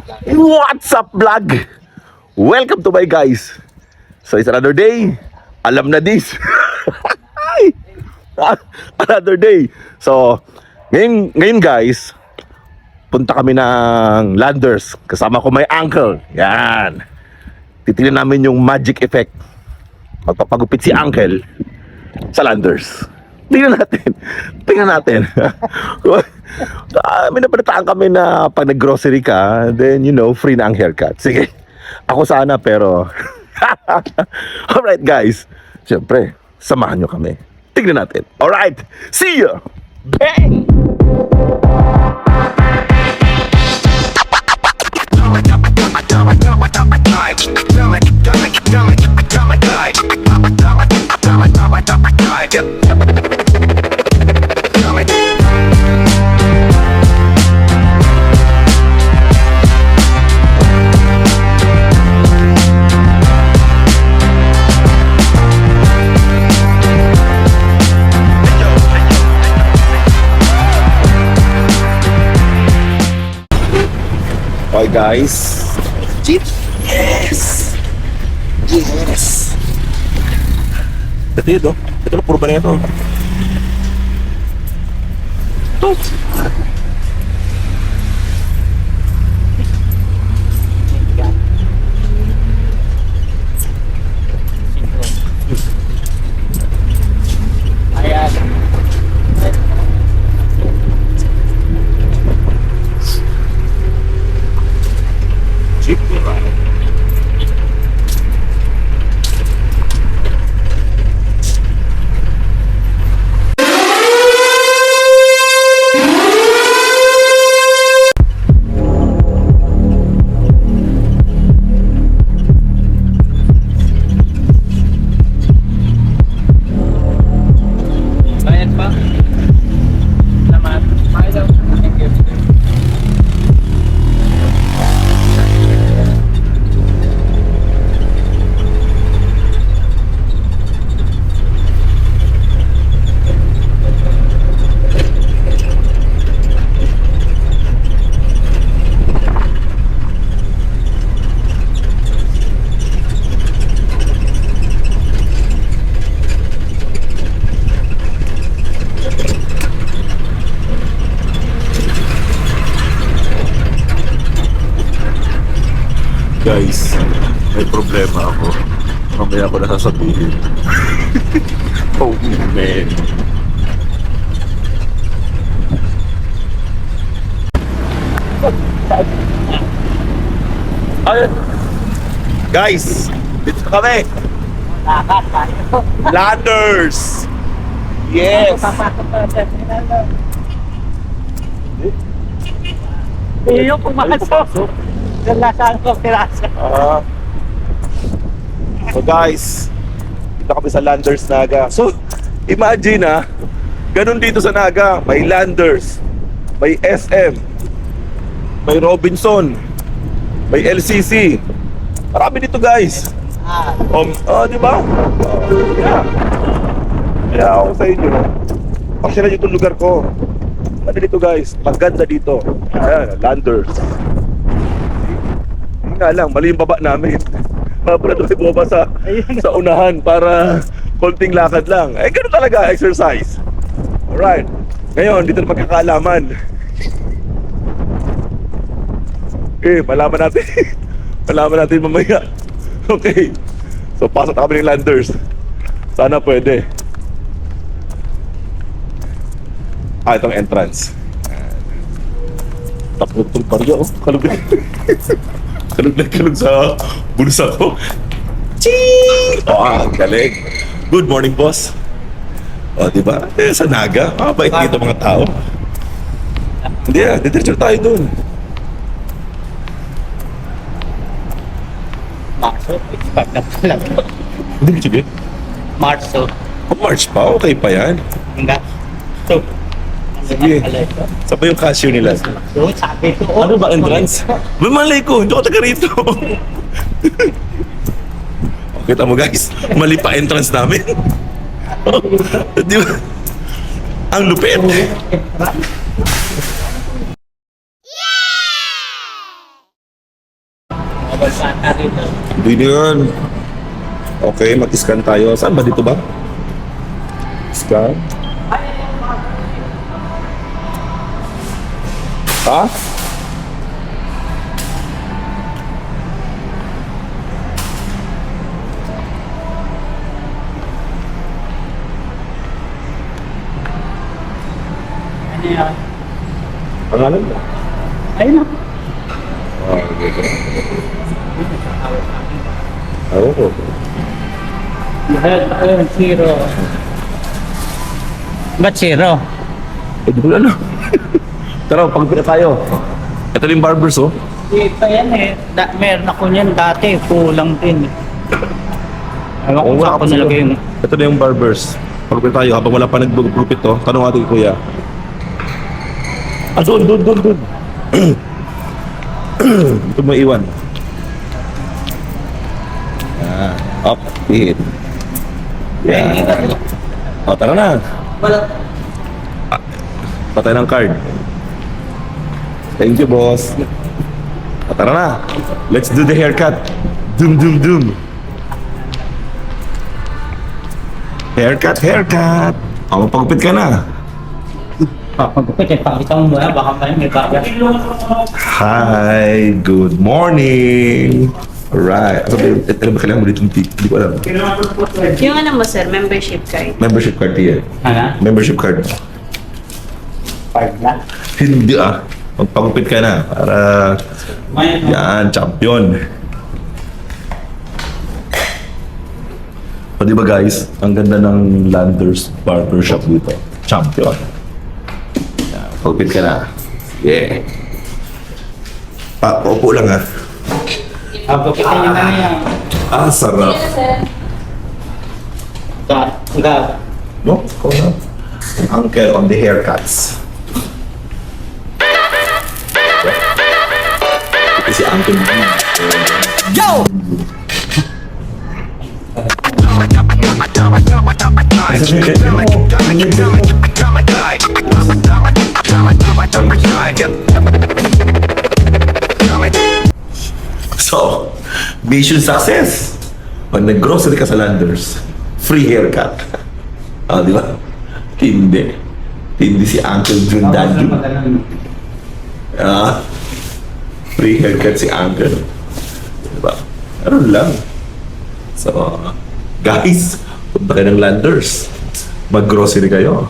What's up, vlog? Welcome to my guys. So it's another day. Alam na this. Another day. So ngayon guys, punta kami ng Landers. Kasama ko my uncle. Yan. Titignan namin yung magic effect. Magpapagupit si uncle sa Landers. Tingnan natin. May napalitaan kami na pag nag-grocery ka, then free na ang haircut. Sige, ako sana pero alright guys, siyempre, samahan nyo kami. Tingnan natin. Alright, see ya! Bang! Okay guys, jeep. Yes. Ito yun, ito na puro ba na ito? Ito. Jeep. Bayad pa? Naman. Bayad daw. Thank you. Guys, may problema ako. Mamaya ko na sasabihin. Oh man. Ay, guys, dito na kami. Lakad tayo. Landers. Yes. Papasok pa sa terminal. Iyo, pumasok. Nalasan ko pirasa. So guys, dito kami sa Landers Naga. So, imagine ganun dito sa Naga. May Landers, may SM, may Robinson, may LCC. Marami dito guys. Di ba? Yeah. Kaya ako sa inyo, pasyalan nyo itong lugar ko. Maganda dito guys, maganda dito. Ayan, Landers. Nga lang, mali yung baba namin. Pala doon bumaba sa unahan para konting lakad lang. Eh, ganun talaga, exercise. Alright. Ngayon, dito na magkakaalaman. Okay, malaman natin. Malaman natin mamaya. Okay. So, pasok na kami ng Landers. Sana pwede. Itong entrance. Takot itong barya, Kalog na kalog sa bulsa ko. Ching! Galing. Good morning, boss. Diba? Sa Naga, mabait dito mga tao. Hindi didiretso tayo dun. Marso, expect na pala. Hindi, sige. Marso. March pa, okay pa yan. Hanggang. So, Sige. Saan ba yung cashier nila? doon, sabi ko. Ano ba entrance? Malay ko, hindi ako taga rito. Kita mo guys, mali pa entrance namin. Di ba? Ang lupit. Bawal sa ata rito. Hindi na yan. Okay, mag-scan tayo. Saan ba dito ba? Scan? Ha? Ano yan? Pangalan mo? Ayun na. Ah, okay. Ako ko. Ayun, zero. Ba't zero? Eh, di ko alam. Tara, pagpila tayo. Ito yung barbers, oh. Ito yan eh. Meron ako niyan dati. Kulang din. Ewan ko saan ko nalagay yun. Ito na yung barbers. Pagpila tayo, habang wala pa nag-gupit to, tanong natin kay kuya. Ah, doon. Ito mo iwan. Ah, up, hit. Yeah. O, tara na. Wala. Patay ng card. Thank you, boss. O, tara na. Let's do the haircut. Doom. Haircut. O, magpagupit ka na. Papagupit eh. Pakita mo muna. Baka may bagay. Hi, good morning. Alright. Ano ba kailangan mo dito? Hindi ko alam. Yung ano mo sir, membership card. Membership card yan. Ano? Membership card. Card na. Hindi ah. Magpagupit ka na para yan, champion. O diba guys, ang ganda ng Landers Barbershop dito. Champion. Yan, pagupit ka na. Yeah. Paupo lang ah. Pagupitan niyo na yan. Ah, sarap. Gab. No? Ikaw na. Uncle on the haircuts. Ito si Uncle B. Yo! So, mission success. Pag nag-grocery ka sa Landers, free haircut. Ah, di ba? Tindi. Tindi si Uncle Jun Danju. Ah, free haircut si Uncle. Diba? Ano lang. So, guys, punta kayo ng Landers. Mag-grocery kayo.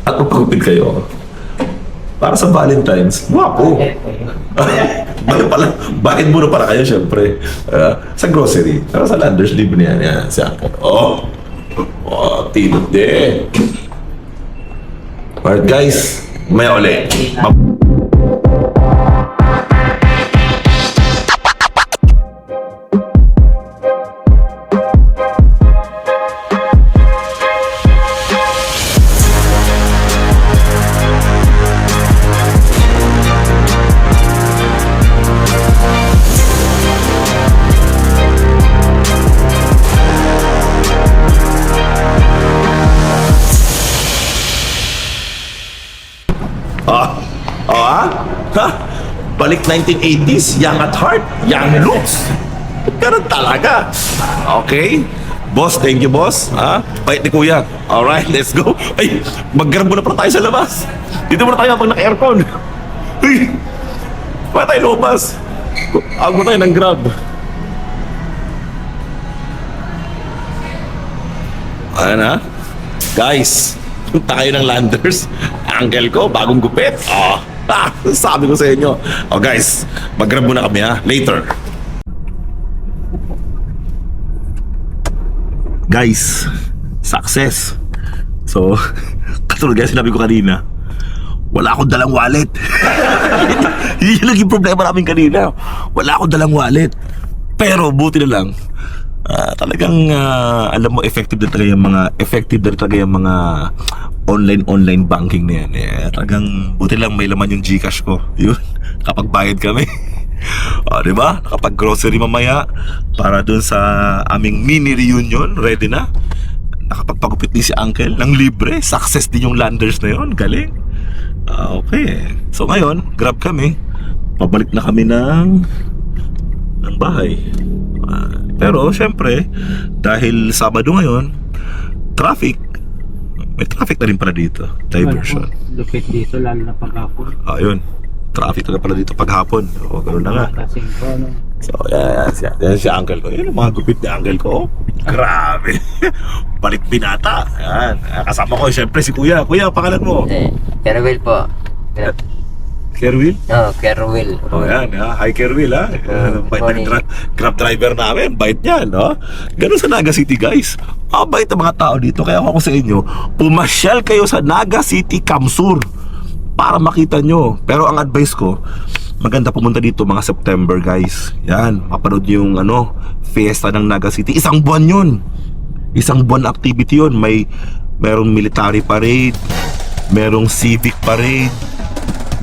At magpagupit kayo. Para sa Valentine's. Wapo. Bakit pala? Bakit muna para kayo, syempre? Sa grocery. Pero sa Landers, libre niyan. Yan, si Uncle. Oh, tindi. Alright, guys. May ulit. Ha? Balik 1980s, young at heart, young looks. Ganun talaga. Okay? Boss, thank you, boss. Ha? Bait ni kuya. Alright, let's go. Ay, mag-grab muna pala tayo sa labas. Dito muna tayo habang naka-aircon. Ay, pa tayo lumabas. Ako tayo ng grab. Ayan ha? Guys, punta kayo ng Landers. Uncle ko, bagong gupit. Sabi ko sa inyo. Oh guys, mag-grab muna kami ha. Later. Guys, success. So, katulad guys, sinabi ko kanina, wala akong dalang wallet. Yun yung naging problema namin kanina. Wala akong dalang wallet. Pero buti na lang, talagang alam mo effective na talaga yung mga online banking na yan. Talagang buti lang may laman yung GCash ko. Yun, kapag bayad kami. Di ba? Nakapag grocery mamaya para dun sa aming mini reunion, ready na. Nakapagpagupit din si Uncle ng libre. Success din yung Landers na yun. Galing. Okay. So ngayon, grab kami. Pabalik na kami ng ng bahay. Pero syempre, dahil Sabado ngayon, may traffic na rin pala dito. Diversion. Lupit dito, lalo na paghapon. Ayun. Traffic na pala dito paghapon. O, ganoon na nga. Kasi ano, So, yan si uncle ko. Yan ang mga gupit na uncle ko. Grabe. Balik binata. Yan. Kasama ko, syempre, si Kuya. Kuya, pangalan mo? Kerwil po. Kerwin? No, Kerwil. Oh, yan. Hi, Kerwin, ha? Bait na grab driver namin. Bait niyan, no? Ganun sa Naga City, guys. Mabait ang mga tao dito. Kaya ako sa inyo, pumasyal kayo sa Naga City, Kamsur para makita nyo. Pero ang advice ko, maganda pumunta dito mga September, guys. Yan, mapanood yung fiesta ng Naga City. Isang buwan yun. Isang buwan activity yun. Merong military parade, merong civic parade,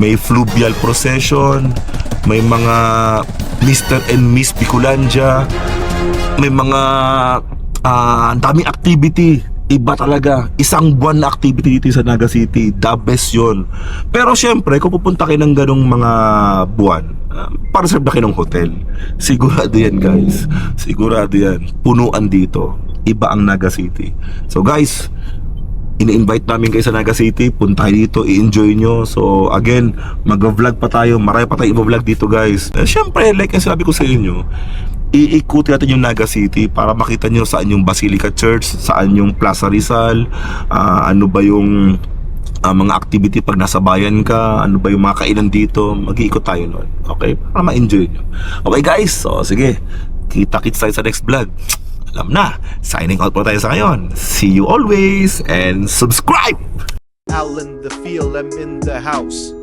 may fluvial procession, may mga Mr. and Miss Bicolandia, may mga daming activity. Iba talaga. Isang buwan na activity dito sa Naga City. The best yun. Pero syempre, kung pupunta kayo ng ganong mga buwan, para reserve na kayo ng hotel. Sigurado yan, guys. Sigurado yan. Punuan dito. Iba ang Naga City. So guys, ini-invite namin kayo sa Naga City. Punta kayo dito, i-enjoy nyo. So again, mag-vlog pa tayo. Marami pa tayo i-vlog dito, guys. Siyempre, like ang sabi ko sa inyo, iikuti natin yung Naga City para makita nyo saan yung Basilica Church, saan yung Plaza Rizal, ano ba yung mga activity pag nasa bayan ka, ano ba yung mga kainan dito. Mag-iikot tayo nun, okay? Para ma-enjoy nyo. Okay guys, so sige, kita-kits tayo sa next vlog. Alam na, signing out po tayo sa ngayon. See you always and subscribe! Alan the Feel, I'm in the house.